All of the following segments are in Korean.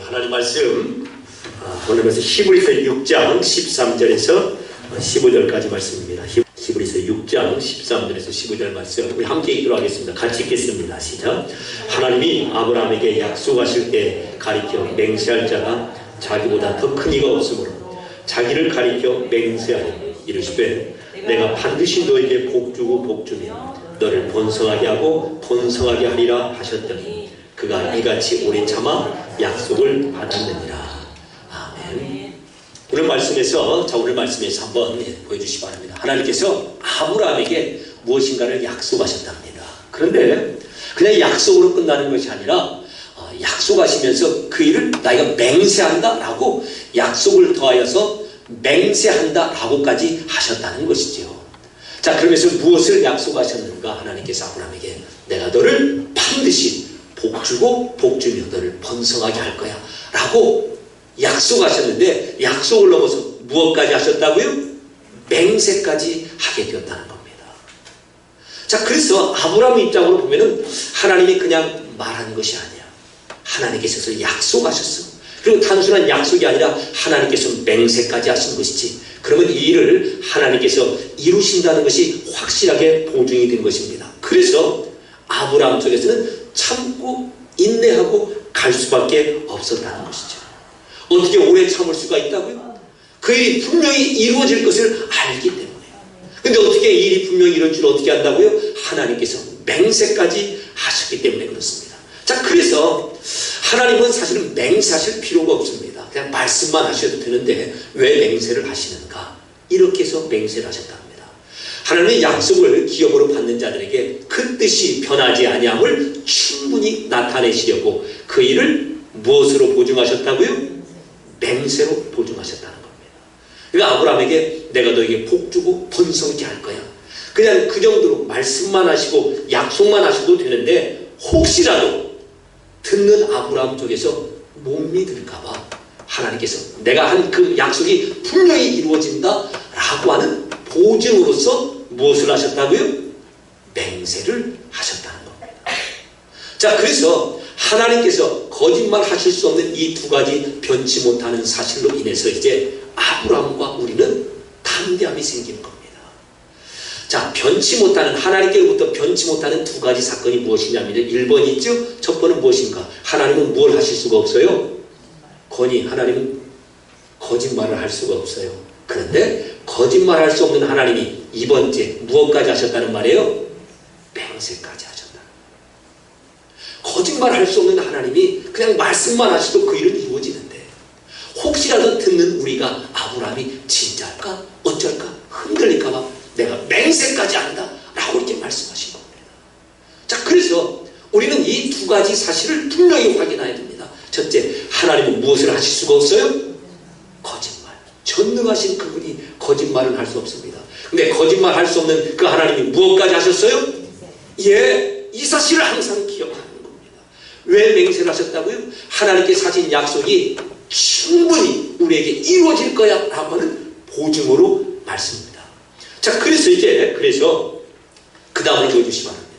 하나님 말씀 오늘은 히브리서 6장 13절에서 15절까지 말씀입니다. 히브리서 6장 13절에서 15절 말씀 우리 함께 읽도록 하겠습니다. 같이 읽겠습니다. 시작. 하나님이 아브라함에게 약속하실 때 가리켜 맹세할 자가 자기보다 더 큰 이가 없으므로 자기를 가리켜 맹세하니 이르시되 내가 반드시 너에게 복주고 복주며 너를 번성하게 하고 번성하게 하리라 하셨더니 그가 이같이 오래 참아 약속을 받았느니라. 아멘. 오늘 말씀에서 한번 보여주시기 바랍니다. 하나님께서 아브라함에게 무엇인가를 약속하셨답니다. 그런데 그냥 약속으로 끝나는 것이 아니라 약속하시면서 그 일을 나이가 맹세한다 라고 약속을 더하여서 맹세한다 라고까지 하셨다는 것이죠. 자, 그러면서 무엇을 약속하셨는가? 하나님께서 아브라함에게 내가 너를 반드시 복주고 복주며 너를 번성하게 할 거야 라고 약속하셨는데 약속을 넘어서 무엇까지 하셨다고요? 맹세까지 하게 되었다는 겁니다. 자, 그래서 아브라함 입장으로 보면은 하나님이 그냥 말한 것이 아니야. 하나님께서 약속하셨어. 그리고 단순한 약속이 아니라 하나님께서 맹세까지 하신 것이지. 그러면 이 일을 하나님께서 이루신다는 것이 확실하게 보증이 된 것입니다. 그래서 아브라함 쪽에서는 참고 인내하고 갈 수밖에 없었다는 것이죠. 어떻게 오래 참을 수가 있다고요? 그 일이 분명히 이루어질 것을 알기 때문에. 근데 어떻게 이 일이 분명히 이루어질 줄 어떻게 안다고요? 하나님께서 맹세까지 하셨기 때문에 그렇습니다. 자, 그래서 하나님은 사실은 맹세하실 필요가 없습니다. 그냥 말씀만 하셔도 되는데 왜 맹세를 하시는가? 이렇게 해서 맹세를 하셨답니다. 하나님의 약속을 기업으로 받는 자들에게 그 뜻이 변하지 아니함을 충분히 나타내시려고 그 일을 무엇으로 보증하셨다고요? 맹세로 보증하셨다는 겁니다. 그러니까 아브라함에게 내가 너에게 복주고 번성케 할 거야. 그냥 그 정도로 말씀만 하시고 약속만 하셔도 되는데 혹시라도 듣는 아브라함 쪽에서 못 믿을까봐 하나님께서 내가 한 그 약속이 분명히 이루어진다 라고 하는 보증으로서 무엇을 하셨다고요? 맹세를 하셨다는 겁니다. 자, 그래서 하나님께서 거짓말 하실 수 없는 이 두 가지 변치 못하는 사실로 인해서 이제 아브라함과 우리는 담대함이 생기는 겁니다. 자, 변치 못하는, 하나님께로부터 변치 못하는 두 가지 사건이 무엇이냐면 1번이 있죠? 첫 번은 무엇인가? 하나님은 뭘 하실 수가 없어요? 하나님은 거짓말을 할 수가 없어요. 그런데 거짓말할 수 없는 하나님이 2번째 무엇까지 하셨다는 말이에요? 맹세까지 하셨다. 거짓말할 수 없는 하나님이 그냥 말씀만 하셔도 그 일은 이루어지는데 혹시라도 듣는 우리가 아브라함이 진짜일까? 어쩔까? 흔들릴까 봐 내가 맹세까지 한다 라고 이렇게 말씀하신 겁니다. 자, 그래서 우리는 이 두 가지 사실을 분명히 확인해야 됩니다. 첫째, 하나님은 무엇을 하실 수가 없어요? 거짓말. 전능하신 그분이 거짓말은 할 수 없습니다. 근데 거짓말 할 수 없는 그 하나님이 무엇까지 하셨어요? 예, 이 사실을 항상 기억하는 겁니다. 왜 맹세를 하셨다고요? 하나님께서 하신 약속이 충분히 우리에게 이루어질 거야 라고 하는 보증으로 말씀입니다. 자, 그래서 그 다음을 보여주시기 바랍니다.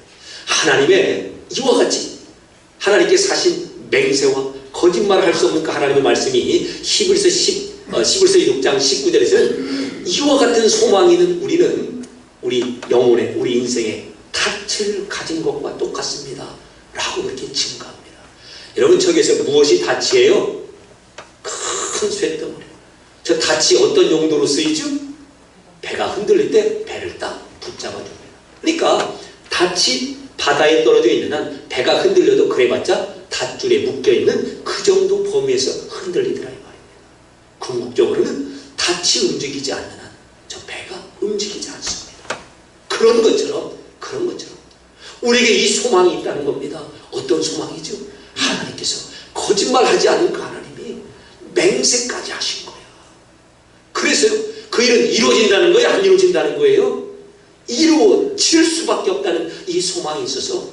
하나님의 이와 같이 하나님께서 하신 맹세와 거짓말 할 수 없는 그 하나님의 말씀이 히브리서 6장 19절에서는 이와 같은 소망이 있는 우리는 우리 영혼에, 우리 인생에 닻을 가진 것과 똑같습니다 라고 그렇게 증거합니다. 여러분, 저기에서 무엇이 닻이에요? 큰 쇳덩어리. 저 닻이 어떤 용도로 쓰이죠? 배가 흔들릴 때 배를 딱 붙잡아줍니다. 그러니까 닻이 바다에 떨어져 있는 한 배가 흔들려도 그래봤자 닷줄에 묶여있는 그 정도 범위에서 흔들리더라 이 말입니다. 궁극적으로는 닻이 움직이지 않는 한 저 배가 움직이지 않습니다. 그런 것처럼 우리에게 이 소망이 있다는 겁니다. 어떤 소망이죠? 하나님께서 거짓말하지 않은 그 하나님이 맹세까지 하신 거예요. 그래서요, 그 일은 이루어진다는 거예요? 안 이루어진다는 거예요? 이루어질 수밖에 없다는 이 소망이 있어서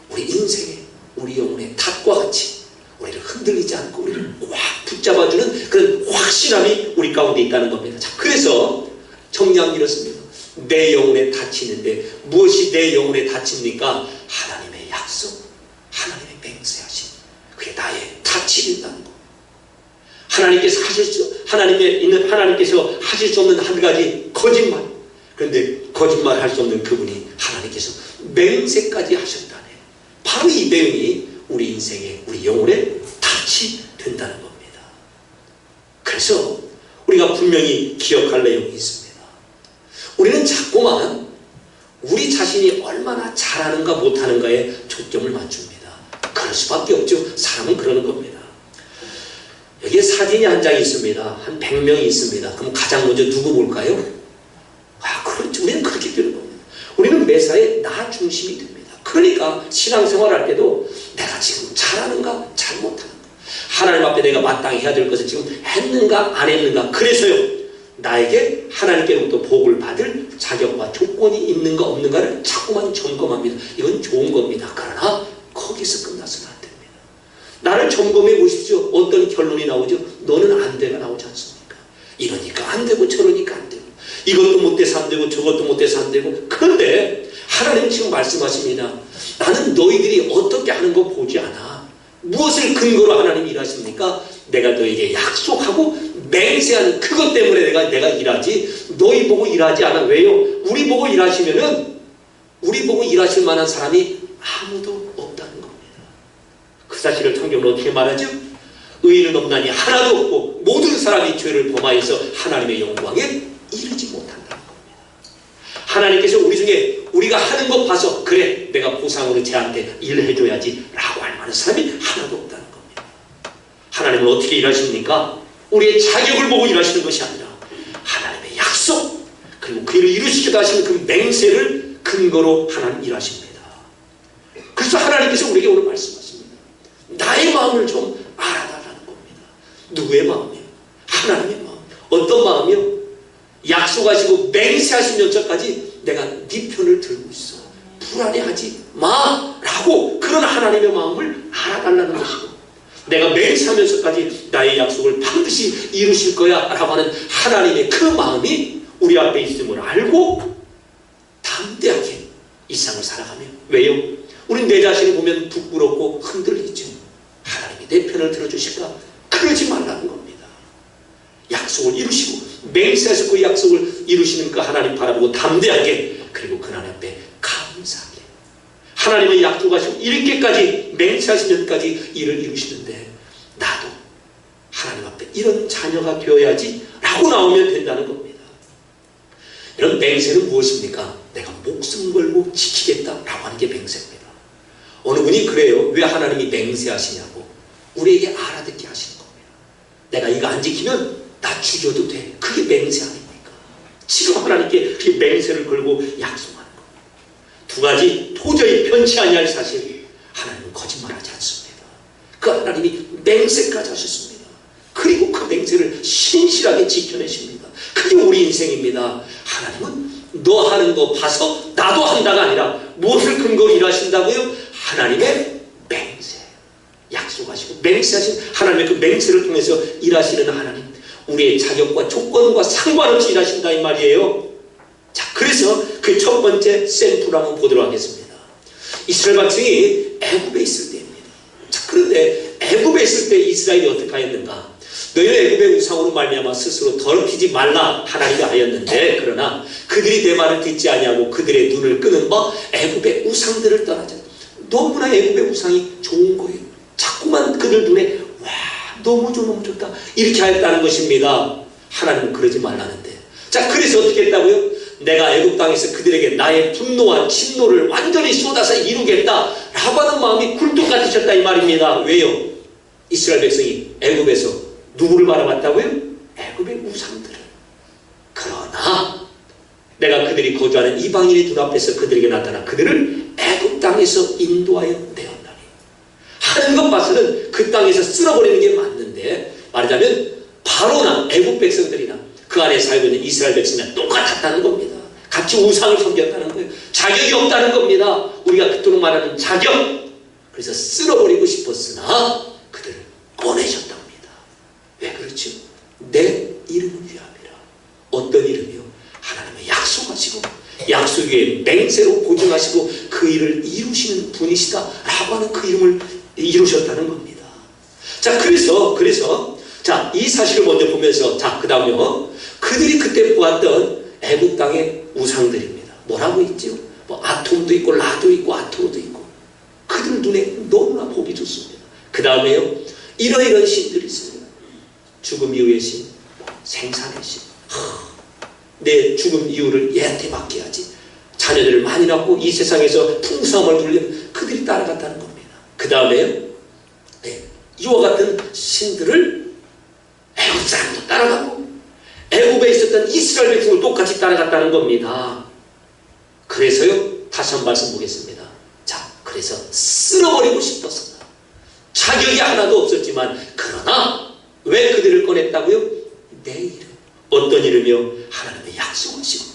우리 인생에, 우리 영혼의 탓과 같이 우리를 흔들리지 않고 우리를 꽉 붙잡아주는 그런 확실함이 우리 가운데 있다는 겁니다. 자, 그래서 정리하면 이렇습니다. 내 영혼에 탓이 있는데 무엇이 내 영혼에 탓입니까? 하나님의 약속, 하나님의 맹세하심. 그게 나의 탓이 된다는 거. 하나님께서 하실 수 없는 한 가지 거짓말. 그런데 거짓말 할 수 없는 그분이 하나님께서 맹세까지 하셨다네. 바로 이 내용이 우리 인생에, 우리 영혼에 탓이 된다는 겁니다. 그래서 우리가 분명히 기억할 내용이 있습니다. 우리는 자꾸만 우리 자신이 얼마나 잘하는가 못하는가에 초점을 맞춥니다. 그럴 수밖에 없죠. 사람은 그러는 겁니다. 여기에 사진이 한 장 있습니다. 한 100명이 있습니다. 그럼 가장 먼저 누구 볼까요? 그렇죠. 우리는 그렇게 되는 겁니다. 우리는 매사에 나 중심이 됩니다. 그러니까 신앙생활 할 때도 내가 지금 잘하는가 잘못하는가, 하나님 앞에 내가 마땅히 해야 될 것을 지금 했는가 안 했는가, 그래서요 나에게 하나님께로부터 복을 받을 자격과 조건이 있는가 없는가를 자꾸만 점검합니다. 이건 좋은 겁니다. 그러나 거기서 끝나서는 안 됩니다. 나를 점검해 보십시오. 어떤 결론이 나오죠? 너는 안 돼가 나오지 않습니까? 이러니까 안 되고 저러니까 안 되고, 이것도 못돼서 안 되고 저것도 못돼서 안 되고. 그런데 하나님 지금 말씀하십니다. 나는 너희들이 어떻게 하는 거 보지 않아. 무엇을 근거로 하나님이 일하십니까? 내가 너에게 약속하고 맹세하는 그것 때문에 내가 일하지, 너희 보고 일하지 않아. 왜요? 우리 보고 일하시면은, 우리 보고 일하실 만한 사람이 아무도 없다는 겁니다. 그 사실을 성경은 어떻게 말하죠? 의인은 없나니 하나도 없고 모든 사람이 죄를 범하여서 하나님의 영광에 이르지 못한다는 겁니다. 하나님께서 우리 중에 우리가 하는 것 봐서 그래 내가 보상으로 쟤한테 일을 해줘야지 라고 할 만한 사람이 하나도 없다는 겁니다. 하나님은 어떻게 일하십니까? 우리의 자격을 보고 일하시는 것이 아니라 하나님의 약속, 그리고 그 일을 이루시기도 하시는 그 맹세를 근거로 하나님 일하십니다. 그래서 하나님께서 우리에게 오늘 말씀하십니다. 나의 마음을 좀 알아달라는 겁니다. 누구의 마음이요? 하나님의 마음. 어떤 마음이요? 약속하시고 맹세하시면서까지 내가 네 편을 들고 있어, 불안해하지 마라고, 그런 하나님의 마음을 알아달라는 것이고, 내가 맹세하면서까지 나의 약속을 반드시 이루실 거야 라고 하는 하나님의 그 마음이 우리 앞에 있음을 알고 담대하게 이 세상을 살아가며. 왜요? 우린 내 자신을 보면 부끄럽고 흔들리죠. 하나님이 내 편을 들어주실까? 그러지 말라는 겁니다. 약속을 이루시고 맹세하시고 그 약속을 이루시는 그 하나님 바라보고 담대하게, 그리고 그 하나님 앞에 감사하게. 하나님은 약속하시고 이렇게까지 맹세하시면까지 일을 이루시는데 나도 하나님 앞에 이런 자녀가 되어야지 라고 나오면 된다는 겁니다. 이런 맹세는 무엇입니까? 내가 목숨 걸고 지키겠다라고 하는 게 맹세입니다. 어느 분이 그래요. 왜 하나님이 맹세하시냐고 우리에게 알아듣게 하시는 겁니다. 내가 이거 안 지키면 나 죽여도 돼. 그게 맹세 아닙니까? 지금 하나님께 그 맹세를 걸고 약속하는 겁니다. 두 가지 도저히 변치 아니할 사실, 하나님은 거짓말하지 않습니다. 그 하나님이 맹세까지 하셨습니다. 그리고 그 맹세를 신실하게 지켜내십니다. 그게 우리 인생입니다. 하나님은 너 하는 거 봐서 나도 한다가 아니라 무엇을 근거로 일하신다고요? 하나님의 맹세, 약속하시고 맹세하신 하나님의 그 맹세를 통해서 일하시는 하나님, 우리의 자격과 조건과 상관없이 일하신다 이 말이에요. 자, 그래서 그 첫 번째 샘플을 한번 보도록 하겠습니다. 이스라엘 백성이 애굽에 있을 때입니다. 자, 그런데 애굽에 있을 때 이스라엘이 어떻게 하였는가? 너희는 애굽의 우상으로 말미암아 스스로 더럽히지 말라 하나님이 하였는데, 그러나 그들이 내 말을 듣지 아니하고 그들의 눈을 끄는 바 애굽의 우상들을 떠나자. 너무나 애굽의 우상이 좋은 거예요. 자꾸만 그들 눈에 와 너무 좋다 이렇게 하였다는 것입니다. 하나님은 그러지 말라는데. 자, 그래서 어떻게 했다고요? 내가 애굽 땅에서 그들에게 나의 분노와 진노를 완전히 쏟아서 이루겠다 라고 하는 마음이 굴뚝 같으셨다 이 말입니다. 왜요? 이스라엘 백성이 애굽에서 누구를 바라봤다고요? 애굽의 우상들을. 그러나 내가 그들이 거주하는 이방인의 눈앞에서 그들에게 나타나 그들을 애굽 땅에서 인도하여 내었나니. 하는 것 봐서는 그 땅에서 쓸어버리는 게 맞는데, 말하자면 바로나 애굽 백성들이나 그 안에 살고 있는 이스라엘 백성이나 똑같았다는 겁니다. 같이 우상을 섬겼다는 거예요. 자격이 없다는 겁니다. 우리가 그토록 말하는 자격. 그래서 쓸어버리고 싶었으나 그들을 꺼내셨답니다. 왜 그렇죠? 내 이름을 위함이라. 어떤 이름이요? 하나님의 약속하시고 약속 위에 맹세로 보증하시고 그 일을 이루시는 분이시다 라고 하는 그 이름을 이루셨다는 겁니다. 자, 그래서 자, 이 사실을 먼저 보면서, 자, 그 다음요. 그들이 그때 보았던 애굽 땅의 우상들입니다. 뭐라고 있죠? 뭐 아톰도 있고 라도 있고 아토로도 있고, 그들 눈에 너무나 보기 좋습니다. 그 다음에요, 이러이러한 신들이 있습니다. 죽음 이후의 신, 생산의 신. 내 죽음 이유를 얘한테 맡겨야지. 자녀들을 많이 낳고 이 세상에서 풍성함을 누리면 그들이 따라갔다는 겁니다. 그 다음에요, 이와 같은 신들을 애굽 사람도 따라가고 애굽에 있었던 이스라엘 백성을 똑같이 따라갔다는 겁니다. 그래서요, 다시 한 번 말씀 보겠습니다. 자, 그래서 쓸어버리고 싶었습니다. 자격이 하나도 없었지만, 그러나 왜 그들을 꺼냈다고요? 내 이름. 어떤 이름이요? 하나님의 약속하시고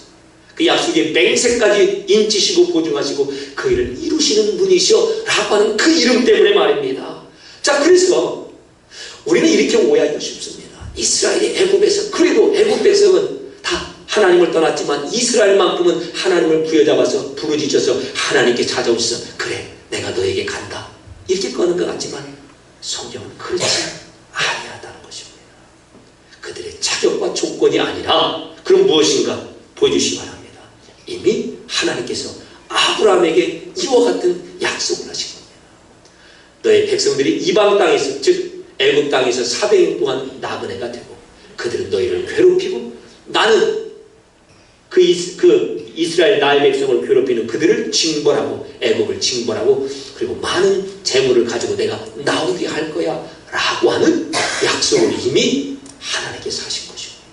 그 약속의 맹세까지 인치시고 보증하시고 그 일을 이루시는 분이시여 라고 하는 그 이름 때문에 말입니다. 자, 그래서 우리는 이렇게 오해하기가 쉽습니다. 이스라엘이 애굽에서, 그래도 애굽 백성은 다 하나님을 떠났지만 이스라엘만큼은 하나님을 부여잡아서 부르짖어서 하나님께 찾아오셔서, 그래, 내가 너에게 간다, 이렇게 꺼는 것 같지만 성경은 그렇지 아니하다는 것입니다. 그들의 자격과 조건이 아니라, 그럼 무엇인가 보여주시기 바랍니다. 이미 하나님께서 아브라함에게 이와 같은 약속을 하신 겁니다. 너의 백성들이 이방 땅에서, 즉 애굽 땅에서 400년 동안 나그네가 되고 그들은 너희를 괴롭히고 나는 그 이스라엘 나의 백성을 괴롭히는 그들을 징벌하고 애굽을 징벌하고 그리고 많은 재물을 가지고 내가 나오게 할 거야 라고 하는 약속을 이미 하나님께서 하신 것입니다.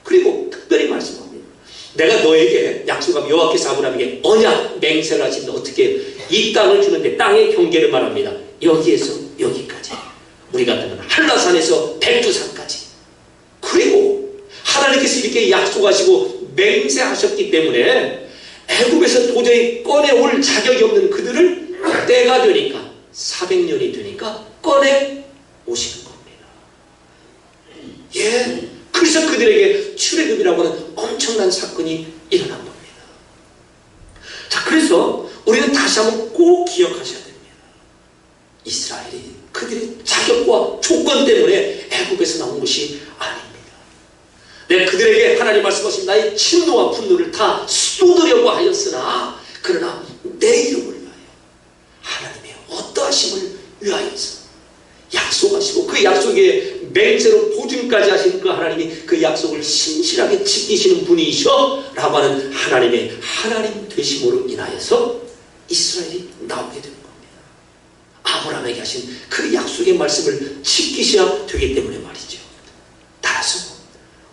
그리고 특별히 말씀합니다. 내가 너에게 약속하고 여호와께서 아브라함에게 언약 맹세를 하시는데 어떻게 이 땅을 주는데, 땅의 경계를 말합니다. 여기에서 여기까지, 우리 같으면 한라산에서 백두산까지. 그리고 하나님께서 이렇게 약속하시고 맹세하셨기 때문에 애굽에서 도저히 꺼내올 자격이 없는 그들을 때가 되니까 400년이 되니까 꺼내 오시는 겁니다. 예, 그래서 그들에게 출애굽이라고 하는 엄청난 사건이 일어난 겁니다. 자, 그래서 우리는 다시 한번 꼭 기억하셔야 됩니다. 이스라엘이 그들의 자격과 조건 때문에 애굽에서 나온 것이 아닙니다. 내가 그들에게 하나님 말씀하신 나의 진노와 분노를 다 쏟으려고 하였으나, 그러나 내 이름을 위하여, 하나님의 어떠하심을 위하여서 약속하시고 그 약속에 맹세로 보증까지 하신 그 하나님이 그 약속을 신실하게 지키시는 분이셔 라고 하는 하나님의 하나님 되심으로 인하여서 이스라엘이 나오게 되는 겁니다. 아브라함에게 하신 그 약속의 말씀을 지키셔야 되기 때문에 말이죠. 따라서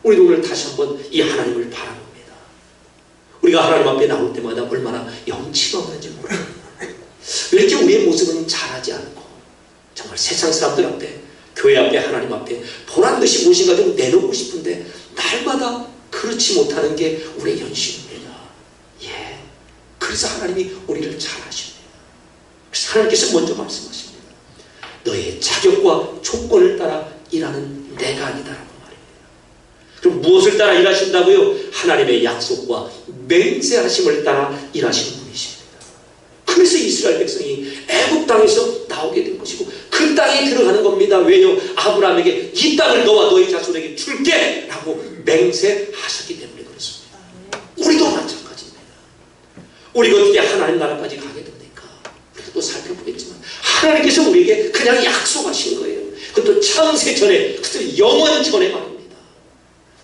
우리도 오늘 다시 한번 이 하나님을 바라봅니다. 우리가 하나님 앞에 나올 때마다 얼마나 염치가 없는지 모릅니다. 왜 이렇게 우리의 모습은 잘하지 않고 정말 세상 사람들 앞에, 교회 앞에, 하나님 앞에 보란듯이 무엇인가 좀 내놓고 싶은데 날마다 그렇지 못하는 게 우리의 현실입니다. 예, 그래서 하나님이 우리를 잘 아십니다. 그래서 하나님께서 먼저 말씀하십니다. 너의 자격과 조건을 따라 일하는 내가 아니다라고 말입니다. 그럼 무엇을 따라 일하신다고요? 하나님의 약속과 맹세하심을 따라 일하시는 분이십니다. 그래서 이스라엘 백성이 애굽 땅에서 나오게 된 것이고 그 땅에 들어가는 겁니다. 왜요? 아브라함에게 이 땅을 너와 너의 자손에게 줄게 라고 맹세하셨기 때문에 그렇습니다. 우리도 마찬가지입니다. 우리가 어떻게 하나님 나라까지 가게 됩니까? 우리가 또 살펴보겠지만 하나님께서 우리에게 그냥 약속하신 거예요. 그것도 창세 전에, 그것도 영원 전에 말입니다.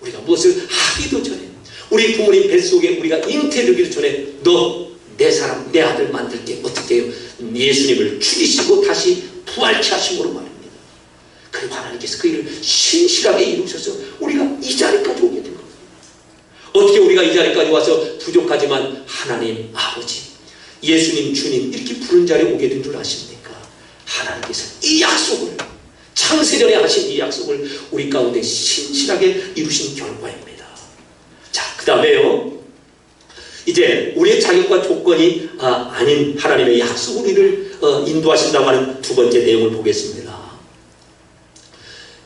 우리가 무엇을 하기도 전에, 우리 부모님 뱃속에 우리가 잉태되기도 전에 너 내 사람, 내 아들 만들게, 어떻게 해요? 예수님을 죽이시고 다시 부활케 하심으로 말입니다. 그리고 하나님께서 그 일을 신실하게 이루셔서 우리가 이 자리까지 오게 된 겁니다. 어떻게 우리가 이 자리까지 와서 부족하지만 하나님 아버지, 예수님 주님 이렇게 부른 자리에 오게 된 줄 아십니까? 하나님께서 이 약속을, 창세전에 하신 이 약속을 우리 가운데 신실하게 이루신 결과입니다. 자, 그 다음에요, 이제 우리의 자격과 조건이 아닌 하나님의 약속 우리를 인도하신다고 하는 두 번째 내용을 보겠습니다.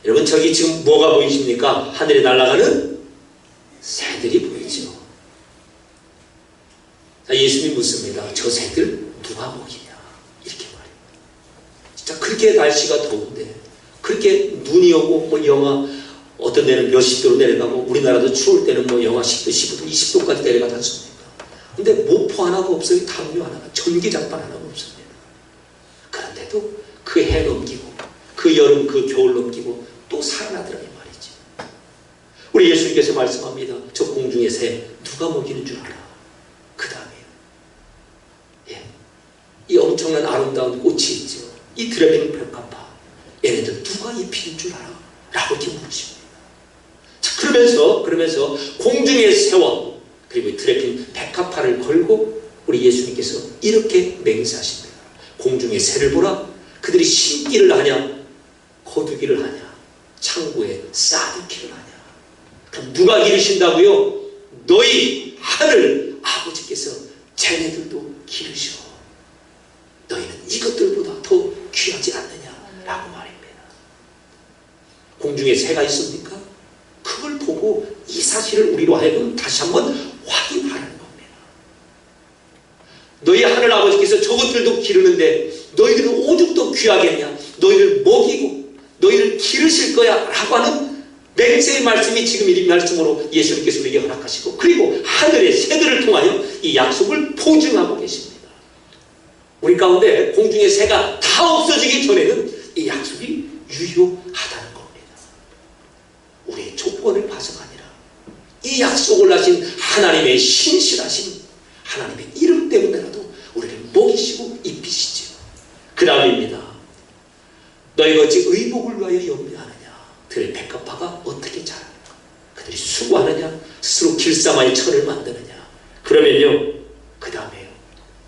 여러분, 저기 지금 뭐가 보이십니까? 하늘에 날아가는 새들이 보이죠. 자, 예수님이 묻습니다. 저 새들 누가 먹이냐? 이렇게 말입니다. 진짜 그렇게 날씨가 더운데 그렇게 눈이 오고 뭐 영하 어떤 데는 몇십 도로 내려가고 우리나라도 추울 때는 뭐 영하 10도, 15도, 20도까지 내려가지 않습니까? 근데 모포 하나가 없어요. 담요 하나가, 전기장판 하나가 없습니다. 그런데도 그 해 넘기고 그 여름 그 겨울 넘기고 또 살아나더라는 말이지. 우리 예수님께서 말씀합니다. 저 공중의 새 누가 먹이는 줄 알아? 그 다음에요. 예. 이 엄청난 아름다운 꽃이 있죠. 이 드레핀 백합화 얘네들 누가 입히는 줄 알아? 라고 이렇게 물으십니다. 자, 그러면서 공중의 새와 그리고 드레핀 백합화를 걸고 우리 예수님께서 이렇게 맹세하십니다. 공중의 새를 보라. 그들이 심기를 하냐 거두기를 하냐 창고에 쌓기를 하냐. 그럼 누가 기르신다고요? 너희 하늘 아버지께서 쟤네들도 기르셔. 너희는 이것들보다 더 귀하지 않느냐라고 말입니다. 공중에 새가 있습니까? 그걸 보고 이 사실을 우리로 하여금 다시 한번 확인하라는 겁니다. 너희 하늘 아버지께서 저것들도 기르는데 너희들은 오죽 더 귀하겠냐? 너희를 먹이고 너희를 기르실 거야 라고 하는 맹세의 말씀이 지금 이 말씀으로 예수님께서 우리에게 허락하시고 그리고 하늘의 새들을 통하여 이 약속을 보증하고 계십니다. 우리 가운데 공중의 새가 다 없어지기 전에는 이 약속이 유효하다는 겁니다. 우리의 조건을 봐서가 아니라 이 약속을 하신 하나님의 신실하신 하나님의 이름 때문에라도 우리를 먹이시고 입히시죠. 그 다음입니다. 너희가 어찌 의복을 위하여 염려하느냐. 들의 백합화가 어떻게 자라느냐. 그들이 수고하느냐. 스스로 길쌈아의 철을 만드느냐. 그러면요. 그 다음에요.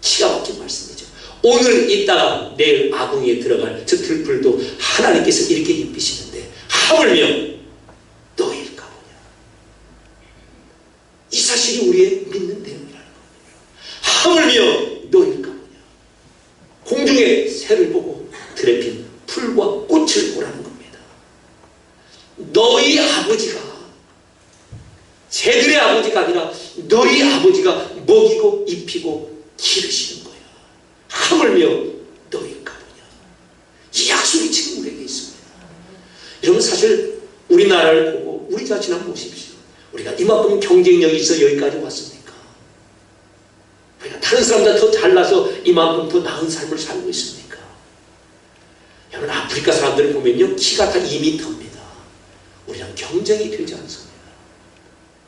기가 막힌 말씀이죠. 오늘 있다가 내일 아궁이에 들어갈 저 들풀도 하나님께서 이렇게 입히시는데 하물며 너희일까 보냐. 이 사실이 우리의 믿는 내용이라는 겁니다. 하물며 너희일까 보냐. 공중의 새를 보고 들에 핀 풀과 꽃을 보라는 겁니다. 너희 아버지가 새들의 아버지가 아니라 너희 아버지가 먹이고 입히고 기르시는 거야. 하물며 너희일까 보냐. 이 약속이 지금 우리에게 있습니다. 여러분 사실 우리나라를 보고 우리 자신 한번 보십시오. 우리가 이만큼 경쟁력이 있어 여기까지 왔습니까? 우리가 다른 사람보다 더 잘나서 이만큼 더 나은 삶을 살고 있습니까? 여러분 아프리카 사람들을 보면요 키가 다 2m입니다. 우리랑 경쟁이 되지 않습니다.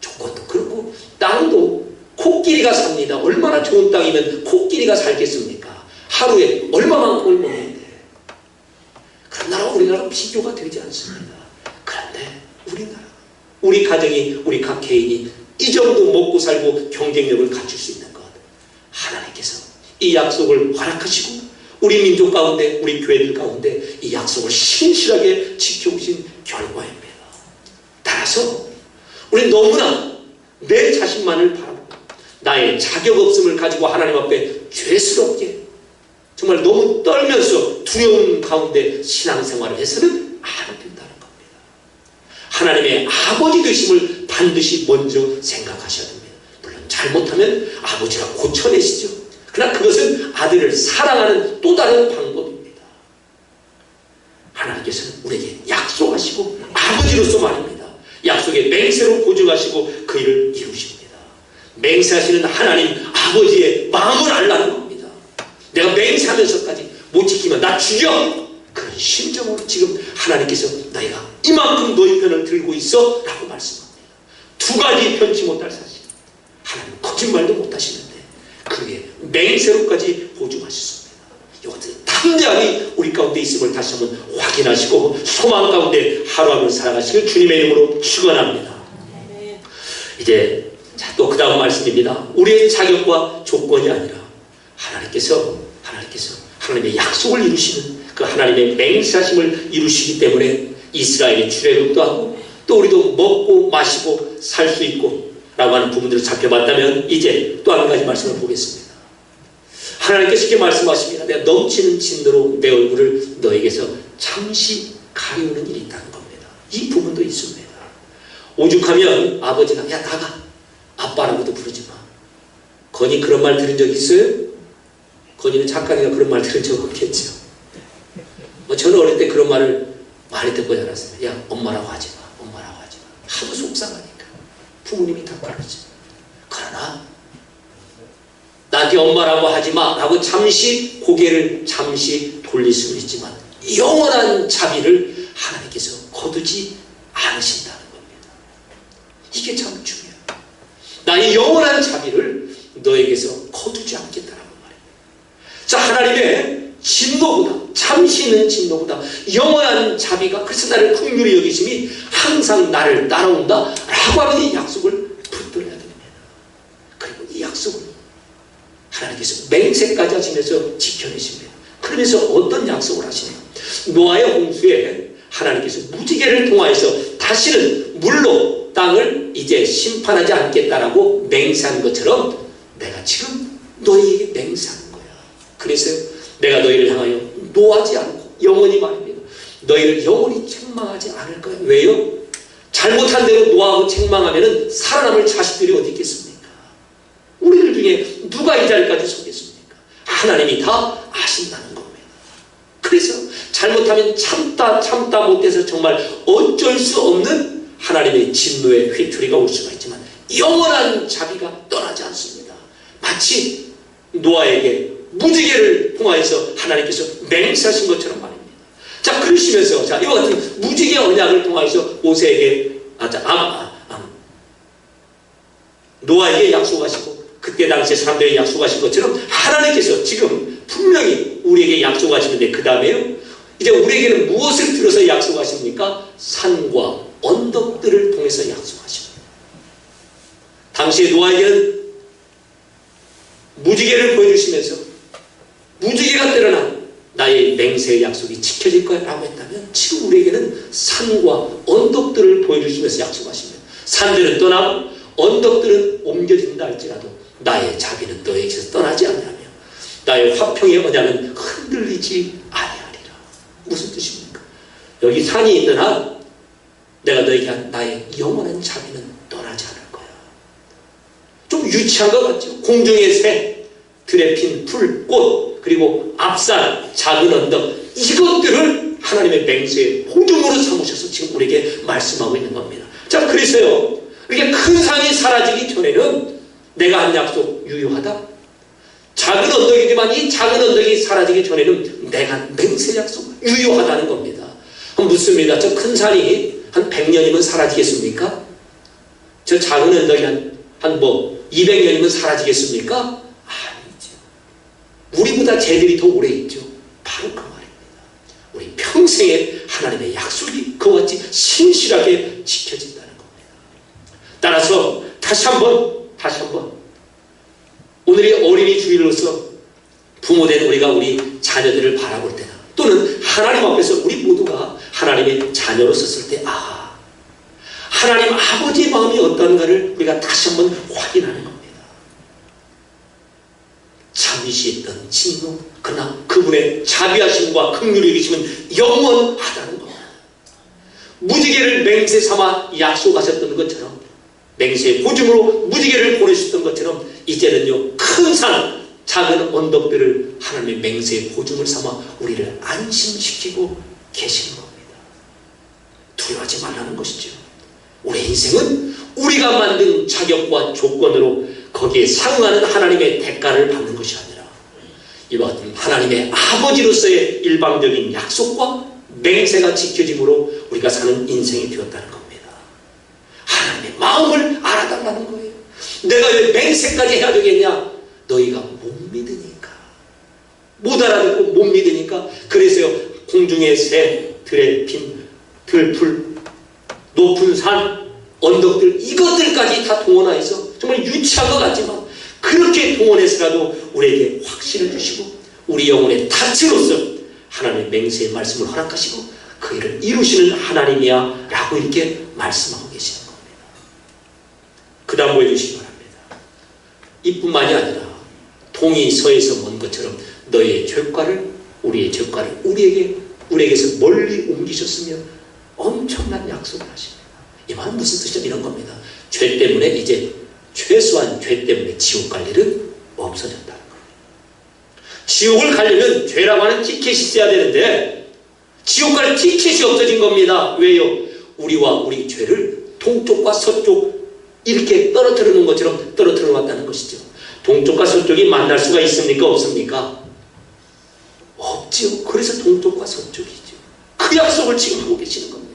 조건도 그렇고 땅도 코끼리가 삽니다. 얼마나 좋은 땅이면 코끼리가 살겠습니까? 하루에 얼마만큼을 먹는데 그런 나라와 우리나라가 비교가 되지 않습니다. 그런데 우리나라 우리 가정이 우리 각 개인이 이 정도 먹고 살고 경쟁력을 갖출 수 있는 것 하나님께서 이 약속을 허락하시고 우리 민족 가운데 우리 교회들 가운데 이 약속을 신실하게 지켜오신 결과입니다. 따라서 우리는 너무나 내 자신만을 바라보고 나의 자격 없음을 가지고 하나님 앞에 죄스럽게 정말 너무 떨면서 두려움 가운데 신앙생활을 해서는 안 된다는 겁니다. 하나님의 아버지 되심을 반드시 먼저 생각하셔야 됩니다. 물론 잘못하면 아버지가 고쳐내시죠. 그러나 그것은 아들을 사랑하는 또 다른 방법입니다. 하나님께서는 우리에게 약속하시고 아버지로서 말입니다. 약속의 맹세로 보증하시고 그 일을 이루십니다. 맹세하시는 하나님 아버지의 마음을 알라는 겁니다. 내가 맹세하면서까지 못 지키면 나 죽여! 그런 심정으로 지금 하나님께서 너희가 이만큼 너희 편을 들고 있어 라고 말씀합니다. 두 가지 편치 못할 사실. 하나님 거짓말도 못하시는데 그 위에 맹세로까지 보증하셨습니다. 이것들 당장이 우리 가운데 있음을 다시 한번 확인하시고 소망 가운데 하루하루 살아가시길 주님의 이름으로 축원합니다. 이제 또 그 다음 말씀입니다. 우리의 자격과 조건이 아니라 하나님께서 하나님의 약속을 이루시는 그 하나님의 맹세하심을 이루시기 때문에 이스라엘이 출애굽도 하고 또 우리도 먹고 마시고 살 수 있고 라고 하는 부분들을 살펴봤다면 이제 또 한 가지 말씀을 보겠습니다. 하나님께서 이렇게 말씀하십니다. 내가 넘치는 진노로 내 얼굴을 너에게서 잠시 가리우는 일이 있다는 겁니다. 이 부분도 있습니다. 오죽하면 아버지가 야 나가 아빠라고도 부르지 마. 건이 그런 말 들은 적 있어요? 건이는 작가니까 그런 말 들은 적 없겠죠. 저는 어릴 때 그런 말을 많이 듣고 자랐습니다. 야, 엄마라고 하지 마. 엄마라고 하지 마. 하도 속상하니까. 부모님이 다 그러지. 그러나 나한테 엄마라고 하지 마 라고 잠시 고개를 잠시 돌릴 수는 있지만 영원한 자비를 하나님께서 거두지 않으신다는 겁니다. 이게 참 중요해요. 나의 영원한 자비를 너에게서 거두지 않겠다는 말이에요. 자, 하나님의 진노보다, 잠시는 진노보다 영원한 자비가, 그래서 나를 긍휼히 여기심이 항상 나를 따라온다 라고 하는 이 약속을 붙들어야 됩니다. 그리고 이 약속을 하나님께서 맹세까지 하시면서 지켜내십니다. 그러면서 어떤 약속을 하시냐? 노아의 홍수에 하나님께서 무지개를 통하여서 다시는 물로 땅을 이제 심판하지 않겠다라고 맹세한 것처럼 내가 지금 너희에게 맹세하는 거야. 그래서 내가 너희를 향하여 노하지 않고 영원히 말입니다. 너희를 영원히 책망하지 않을 거야. 왜요? 잘못한 대로 노하고 책망하면 살아남을 자식들이 어디 있겠습니까? 우리들 중에 누가 이 자리까지 서겠습니까? 하나님이 다 아신다는 겁니다. 그래서 잘못하면 참다 못해서 정말 어쩔 수 없는 하나님의 진노의 회초리가 올 수가 있지만 영원한 자비가 떠나지 않습니다. 마치 노아에게 무지개를 통하여서 하나님께서 맹세하신 것처럼 말입니다. 자, 그러시면서 자, 이와 같은 무지개 언약을 통하여서 모세에게 노아에게 약속하시고 그때 당시에 사람들에게 약속하신 것처럼 하나님께서 지금 분명히 우리에게 약속하시는데 그 다음에요, 이제 우리에게는 무엇을 들어서 약속하십니까? 산과 언덕들을 통해서 약속하십니다. 당시에 노아에게는 무지개를 보여주시면서 무지개가 드러난 나의 맹세의 약속이 지켜질 거야 라고 했다면 지금 우리에게는 산과 언덕들을 보여주시면서 약속하십니다. 산들은 떠나고 언덕들은 옮겨진다 할지라도 나의 자비는 너에게서 떠나지 않냐며 나의 화평의 언약은 흔들리지 아니하리라. 무슨 뜻입니까? 여기 산이 있는 한 내가 너에게 한 나의 영원한 자비는 떠나지 않을 거야. 좀 유치한 것 같죠? 공중의 새, 들에 핀 풀, 꽃, 그리고 앞산, 작은 언덕, 이것들을 하나님의 맹세의 보증으로 삼으셔서 지금 우리에게 말씀하고 있는 겁니다. 자, 그래서요, 이렇게 큰 산이 사라지기 전에는 내가 한 약속 유효하다. 작은 언덕이지만 이 작은 언덕이 사라지기 전에는 내가 맹세 약속 유효하다는 겁니다. 한번 묻습니다. 저 큰 산이 한 100년이면 사라지겠습니까? 저 작은 언덕이 한 200년이면 사라지겠습니까? 아니죠. 우리보다 쟤들이 더 오래 있죠. 바로 그 말입니다. 우리 평생에 하나님의 약속이 그와 같이 신실하게 지켜진다는 겁니다. 따라서 다시 한번 오늘이 어린이 주일로서 부모된 우리가 우리 자녀들을 바라볼 때나 또는 하나님 앞에서 우리 모두가 하나님의 자녀로 섰을 때 하나님 아버지의 마음이 어떤가를 우리가 다시 한번 확인하는 겁니다. 잠시 있던 진노, 그러나 그분의 자비하심과 긍휼히 여기심은 영원하다는 겁니다. 무지개를 맹세 삼아 약속하셨던 것처럼 맹세의 보증으로 무지개를 보내셨던 것처럼 이제는요, 큰 산, 작은 언덕들을 하나님의 맹세의 보증을 삼아 우리를 안심시키고 계시는 겁니다. 두려워하지 말라는 것이죠. 우리의 인생은 우리가 만든 자격과 조건으로 거기에 상응하는 하나님의 대가를 받는 것이 아니라 이와 같은 하나님의 아버지로서의 일방적인 약속과 맹세가 지켜짐으로 우리가 사는 인생이 되었다는 겁니다. 하나님의 마음을 알아달라는 거예요. 내가 왜 맹세까지 해야 되겠냐? 너희가 못 믿으니까. 못 알아듣고 못 믿으니까. 그래서요, 공중의 새, 들에 핀 들풀, 높은 산, 언덕들, 이것들까지 다 동원하여서 정말 유치한 것 같지만 그렇게 동원해서라도 우리에게 확신을 주시고 우리 영혼의 다치로서 하나님의 맹세의 말씀을 허락하시고 그 일을 이루시는 하나님이야 라고 이렇게 말씀하고 계시는 겁니다. 그 다음 보여주시기 바랍니다. 이뿐만이 아니라 동이 서에서 먼 것처럼 너희의 죄과를, 우리의 죄과를 우리에게서 멀리 옮기셨으며 엄청난 약속을 하십니다. 이 말은 무슨 뜻이냐? 이런 겁니다. 죄 때문에 이제 최소한 죄 때문에 지옥 갈 일은 없어졌다는 거예요. 지옥을 가려면 죄라고 하는 티켓이 있어야 되는데 지옥 갈 티켓이 없어진 겁니다. 왜요? 우리와 우리 죄를 동쪽과 서쪽 이렇게 떨어뜨려 놓은 것처럼 떨어뜨려 놨다는 것이죠. 동쪽과 서쪽이 만날 수가 있습니까? 없습니까? 없지요. 그래서 동쪽과 서쪽이죠. 그 약속을 지금 하고 계시는 겁니다.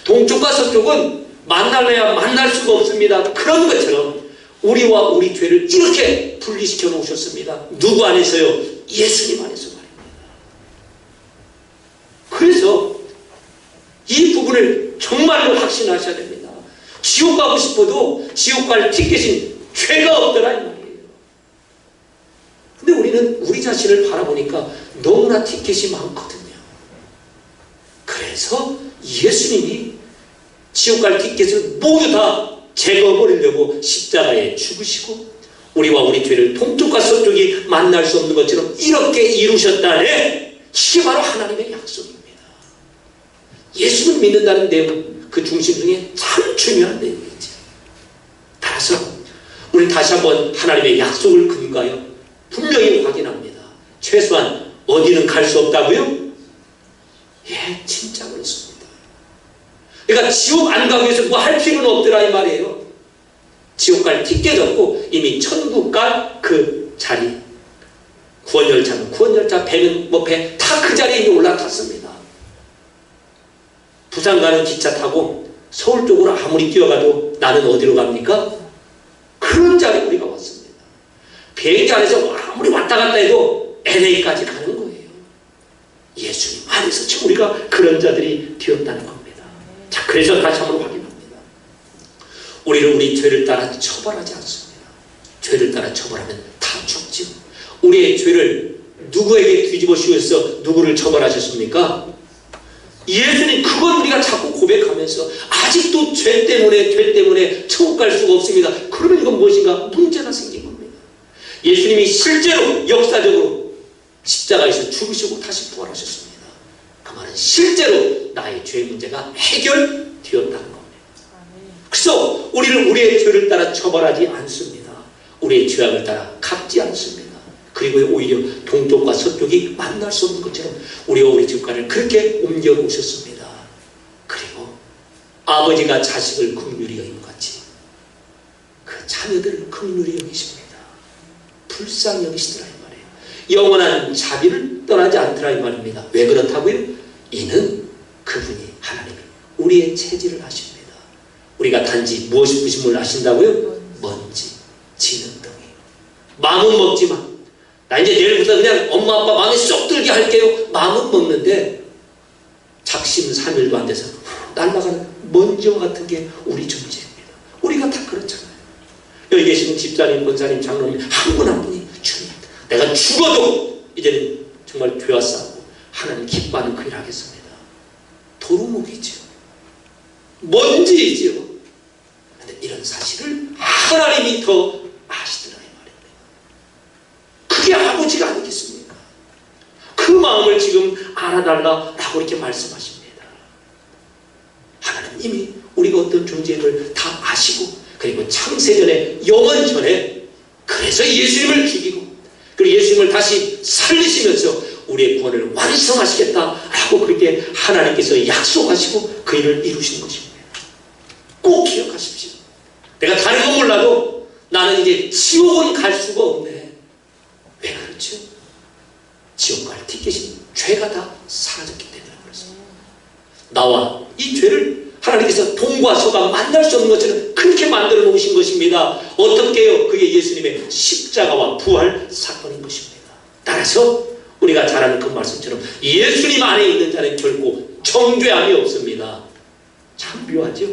동쪽과 서쪽은 만날래야 만날 수가 없습니다. 그런 것처럼 우리와 우리 죄를 이렇게 분리시켜 놓으셨습니다. 누구 안에서요? 예수님 안에서 말입니다. 그래서 이 부분을 정말로 확신하셔야 됩니다. 지옥 가고 싶어도 지옥 갈 티켓인 죄가 없더라 이 말이에요. 근데 우리는 우리 자신을 바라보니까 너무나 티켓이 많거든요. 그래서 예수님이 지옥 갈 티켓을 모두 다 제거해버리려고 십자가에 죽으시고 우리와 우리 죄를 동쪽과 서쪽이 만날 수 없는 것처럼 이렇게 이루셨다네. 이게 바로 하나님의 약속입니다. 예수를 믿는다는 내용 그 중심 중에 참 중요한 내용이죠. 따라서 우리 다시 한번 하나님의 약속을 근거하여 분명히 확인합니다. 최소한 어디는 갈 수 없다고요? 예, 진짜 그렇습니다. 그러니까 지옥 안 가기 위해서 뭐 할 필요는 없더라 이 말이에요. 지옥 갈 티켓 없고 이미 천국 갈 그 자리, 구원열차는 구원열차, 배는 뭐 배 다 그 자리에 이미 올라탔습니다. 부산 가는 기차 타고 서울 쪽으로 아무리 뛰어가도 나는 어디로 갑니까? 그런 자리에 우리가 왔습니다. 비행기 안에서 아무리 왔다 갔다 해도 LA까지 가는 거예요. 예수님 안에서 지금 우리가 그런 자들이 되었다는 겁니다. 자, 그래서 다시 한번 확인합니다. 우리는 우리 죄를 따라 처벌하지 않습니다. 죄를 따라 처벌하면 다 죽죠. 우리의 죄를 누구에게 뒤집어 씌워서 누구를 처벌하셨습니까? 예수님. 그건 우리가 자꾸 고백하면서 아직도 죄 때문에 천국 갈 수가 없습니다. 그러면 이건 무엇인가? 문제가 생긴 겁니다. 예수님이 실제로 역사적으로 십자가에서 죽으시고 다시 부활하셨습니다. 그 말은 실제로 나의 죄 문제가 해결되었다는 겁니다. 그래서 우리는 우리의 죄를 따라 처벌하지 않습니다. 우리의 죄악을 따라 갚지 않습니다. 그리고 오히려 동쪽과 서쪽이 만날 수 없는 것처럼 우리와 우리 집과를 그렇게 옮겨 놓으셨습니다. 그리고 아버지가 자식을 긍휼히 여김 같이 그 자녀들을 긍휼히 여기십니다. 불쌍히 여기시더라 이 말이에요. 영원한 자비를 떠나지 않더라 이 말입니다. 왜 그렇다고요? 이는 그분이 하나님이 우리의 체질을 아십니다. 우리가 단지 무엇이 부심을 아신다고요? 먼지, 지는 덩이. 마음은 먹지만 나 이제 내일부터 그냥 엄마 아빠 마음에 쏙 들게 할게요. 마음은 먹는데 작심 3일도 안 돼서 날아가는 먼지와 같은 게 우리 존재입니다. 우리가 다 그렇잖아요. 여기 계시는 집사님, 권사님, 장로님 한 분 한 분이 주님, 내가 죽어도 이제는 정말 죄와 싸우고 하나님 기뻐하는 그 일을 하겠습니다. 도루묵이죠. 먼지이죠. 그런데 이런 사실을 하나님이 더 아시더라. 그게 아버지가 아니겠습니까? 그 마음을 지금 알아달라라고 이렇게 말씀하십니다. 하나님 이미 우리가 어떤 존재임을 다 아시고 그리고 창세전에 영원 전에 그래서 예수님을 죽이고 그리고 예수님을 다시 살리시면서 우리의 구원을 완성하시겠다라고 그렇게 하나님께서 약속하시고 그 일을 이루신 것입니다. 꼭 기억하십시오. 내가 다른 건 몰라도 나는 이제 지옥은 갈 수가 없네. 왜 그렇죠? 지옥 갈 티켓이 죄가 다 사라졌기 때문에 그렇습니다. 나와 이 죄를 하나님께서 동과 서가 만날 수 없는 것처럼 그렇게 만들어 놓으신 것입니다. 어떻게 해요? 그게 예수님의 십자가와 부활 사건인 것입니다. 따라서 우리가 잘 아는 그 말씀처럼 예수님 안에 있는 자는 결코 정죄함이 없습니다. 참 묘하죠?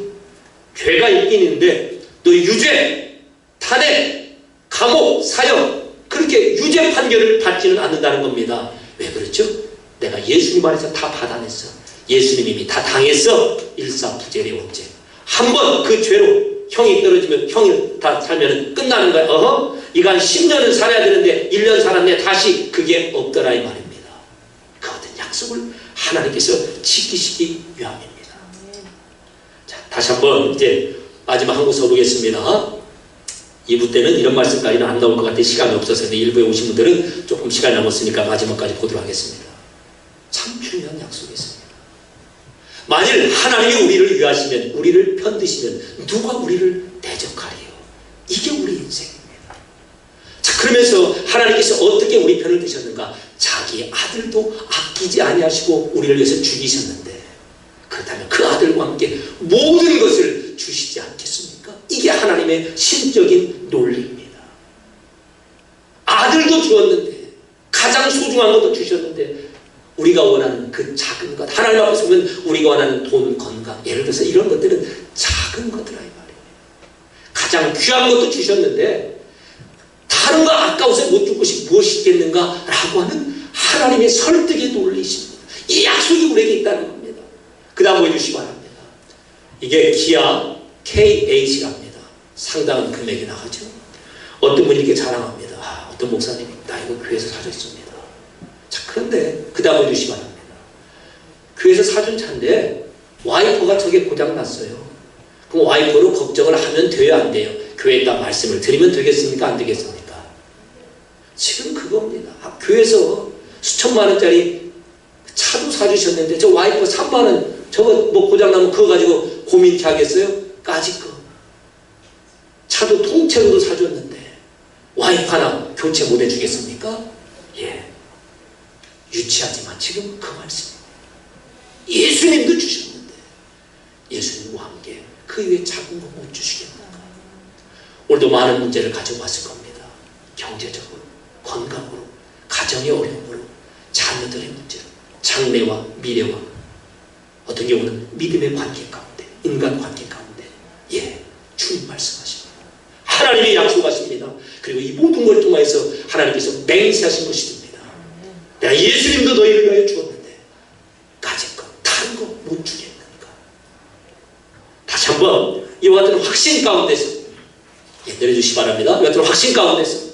죄가 있긴 있는데 너 유죄, 탄핵, 감옥, 사형 그렇게 유죄 판결을 받지는 않는다는 겁니다. 왜 그렇죠? 내가 예수님 안에서 다 받아냈어. 예수님이 이미 다 당했어. 일사부재래원죄. 한번 그 죄로 형이 떨어지면 형이 다 살면 끝나는 거야. 이거 한 10년은 살아야 되는데 1년 살았네. 다시 그게 없더라 이 말입니다. 그 어떤 약속을 하나님께서 지키시기 위함입니다. 자, 다시 한번 이제 마지막 한 구 써보겠습니다. 2부 때는 이런 말씀까지는 안 나올 것 같아 시간이 없어서 1부에 오신 분들은 조금 시간이 남았으니까 마지막까지 보도록 하겠습니다. 참 중요한 약속이 있습니다. 만일 하나님이 우리를 위하시면, 우리를 편드시면 누가 우리를 대적하리요? 이게 우리 인생입니다. 자, 그러면서 하나님께서 어떻게 우리 편을 드셨는가? 자기 아들도 아끼지 아니하시고 우리를 위해서 죽이셨는데, 그렇다면 그 아들과 함께 모든 것을 주시지 않겠습니까? 이게 하나님의 신적인 논리입니다. 아들도 주었는데, 가장 소중한 것도 주셨는데, 우리가 원하는 그 작은 것, 하나님 앞에 서면 우리가 원하는 돈, 건강, 예를 들어서 이런 것들은 작은 것들이라 이 말이에요. 가장 귀한 것도 주셨는데 다른 거 아까워서 못 줄 것이 무엇이 있겠는가 라고 하는 하나님의 설득의 논리십니다. 이 약속이 우리에게 있다는 겁니다. 그 다음 보여주시기 바랍니다. 이게 기아 KH랍니다. 상당한 금액이 나가죠. 어떤 분이 이렇게 자랑합니다. 어떤 목사님이 나 이거 교회에서 사줬습니다. 자, 그런데 그 다음 보여주시기 바랍니다. 교회에서 사준 차인데 와이퍼가 저게 고장났어요. 그럼 와이퍼로 걱정을 하면 돼요, 안 돼요? 교회에다 말씀을 드리면 되겠습니까, 안 되겠습니까? 지금 그겁니다. 교회에서 수천만 원짜리 차도 사주셨는데 저 와이퍼 3만 원 저거 뭐 고장나면 그거 가지고 고민케 하겠어요? 까짓 거. 차도 통째로도 사줬는데 와이퍼 하나 교체 못 해주겠습니까? 예. 유치하지만 지금 그 말씀입니다. 예수님도 주셨는데 예수님과 함께 그 위에 작은 거 못 주시겠는가? 오늘도 많은 문제를 가지고 왔을 겁니다. 경제적으로, 건강으로, 가정의 어려움으로, 자녀들의 문제로, 장래와 미래와 어떤 경우는 믿음의 관계 가운데, 인간 관계 가운데, 예, 주님 말씀하십니다. 하나님이 약속하십니다. 그리고 이 모든 걸 통해서 하나님께서 맹세하신 것이 됩니다. 내가 예수님도 너희를 위하여 주었는데 가진 것, 다른 거 못 주겠는가? 다시 한번 이와 같은 확신 가운데서 내려주시기 바랍니다. 이와 같은 확신 가운데서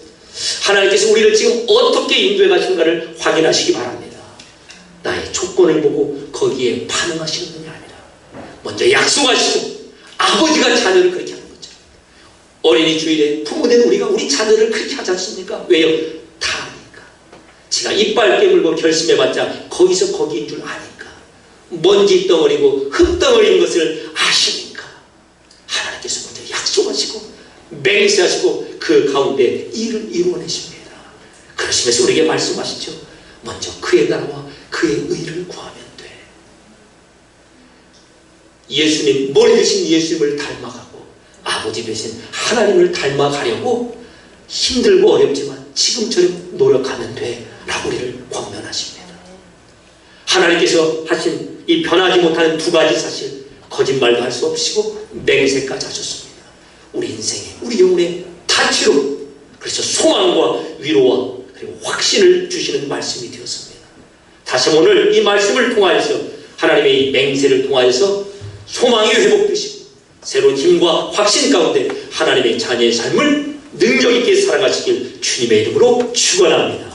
하나님께서 우리를 지금 어떻게 인도해 가시는가를 확인하시기 바랍니다. 나의 조건을 보고 거기에 반응하시느냐 아니라 먼저 약속하시고 아버지가 자녀를 그렇게 하는 거죠. 어린이 주일에 부모된 우리가 우리 자녀를 그렇게 하지 않습니까? 왜요? 다 아니까. 제가 이빨 깨물고 결심해봤자 거기서 거기인 줄 아니까. 먼지 덩어리고 흙 덩어리인 것을 아시니까 하나님께서 먼저 약속하시고 맹세하시고 그 가운데 일을 이루어내십니다. 그러시면서 우리에게 말씀하시죠. 먼저 그의 나라와 그의 의를 구하면 돼. 예수님, 머리 대신 예수님을 닮아가고 아버지 대신 하나님을 닮아가려고 힘들고 어렵지만 지금처럼 노력하면 돼 라고 우리를 권면하십니다. 하나님께서 하신 이 변하지 못하는 두 가지 사실, 거짓말도 할 수 없으시고 맹세까지 하셨습니다. 우리 인생에, 우리 영혼의 다치로, 그래서 소망과 위로와 그리고 확신을 주시는 말씀이 되었습니다. 다시 오늘 이 말씀을 통하여서 하나님의 이 맹세를 통하여서 소망이 회복되시고 새로운 힘과 확신 가운데 하나님의 자녀의 삶을 능력 있게 살아가시길 주님의 이름으로 축원합니다.